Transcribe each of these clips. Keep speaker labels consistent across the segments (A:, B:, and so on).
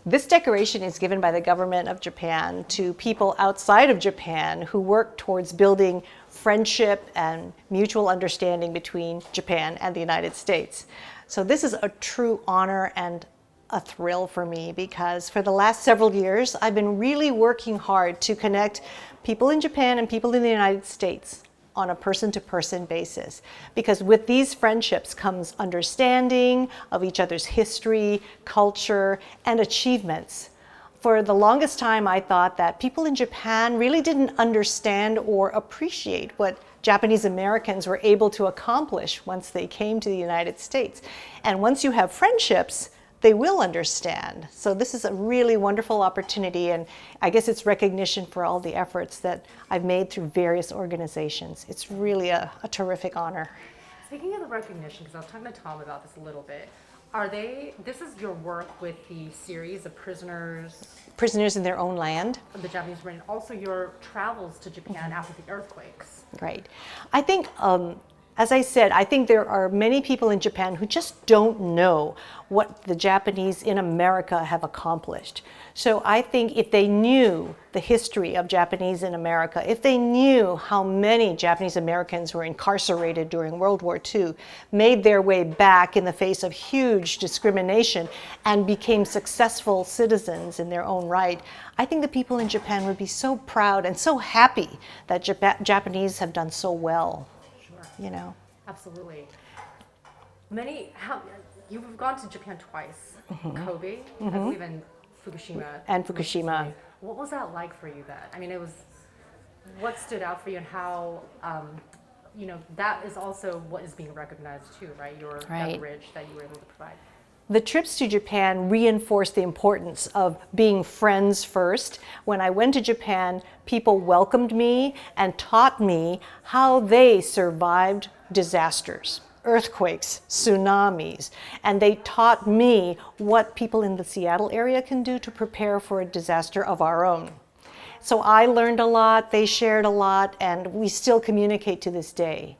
A: This decoration is given by the government of Japan to people outside of Japan who work towards building friendship and mutual understanding between Japan and the United States. So this is a true honor and a thrill for me, because for the last several years I've been really working hard to connect people in Japan and people in the United States on a person-to-person basis. Because with these friendships comes understanding of each other's history, culture, and achievements. For the longest time, I thought that people in Japan really didn't understand or appreciate what Japanese Americans were able to accomplish once they came to the United States. And once you have friendships, they will understand. So this is a really wonderful opportunity, and I guess it's recognition for all the efforts that I've made through various organizations. It's really a terrific honor.
B: Speaking of the recognition, because I was talking to Tom about this a little bit, this is your work with the series of prisoners
A: In their own land.
B: Of the Japanese Marine, also your travels to Japan after the earthquakes.
A: Right. I think, as I said, I think there are many people in Japan who just don't know what the Japanese in America have accomplished. So I think if they knew the history of Japanese in America, if they knew how many Japanese Americans were incarcerated during World War II, made their way back in the face of huge discrimination, and became successful citizens in their own right, I think the people in Japan would be so proud and so happy that Japanese have done so well. You know,
B: absolutely. You've gone to Japan twice, Kobe, I believe, and Fukushima. What was that like for you then? I mean, what stood out for you, and how, that is also what is being recognized too, right? That bridge that you were able to provide.
A: The trips to Japan reinforced the importance of being friends first. When I went to Japan, people welcomed me and taught me how they survived disasters, earthquakes, tsunamis, and they taught me what people in the Seattle area can do to prepare for a disaster of our own. So I learned a lot, they shared a lot, and we still communicate to this day.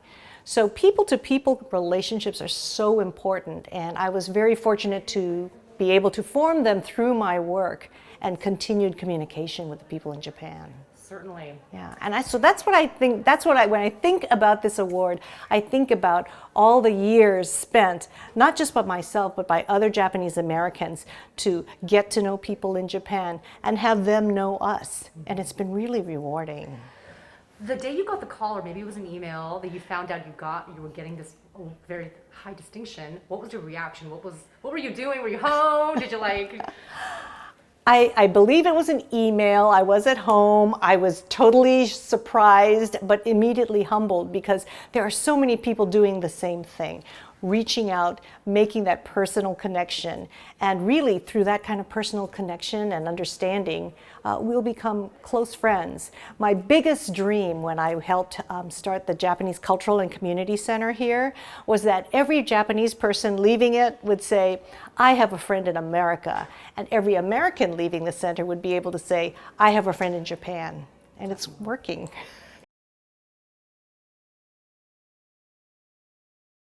A: So people-to-people relationships are so important, and I was very fortunate to be able to form them through my work and continued communication with the people in Japan.
B: Certainly.
A: Yeah, and so that's what I think, when I think about this award, I think about all the years spent, not just by myself, but by other Japanese Americans, to get to know people in Japan and have them know us, and it's been really rewarding.
B: The day you got the call, or maybe it was an email that you found out you were getting this very high distinction, what was your reaction? What were you doing? Were you home? Did you
A: I believe it was an email. I was at home. I was totally surprised, but immediately humbled, because there are so many people doing the same thing, reaching out, making that personal connection. And really, through that kind of personal connection and understanding, we'll become close friends. My biggest dream when I helped start the Japanese Cultural and Community Center here was that every Japanese person leaving it would say, I have a friend in America. And every American leaving the center would be able to say, I have a friend in Japan. And it's working.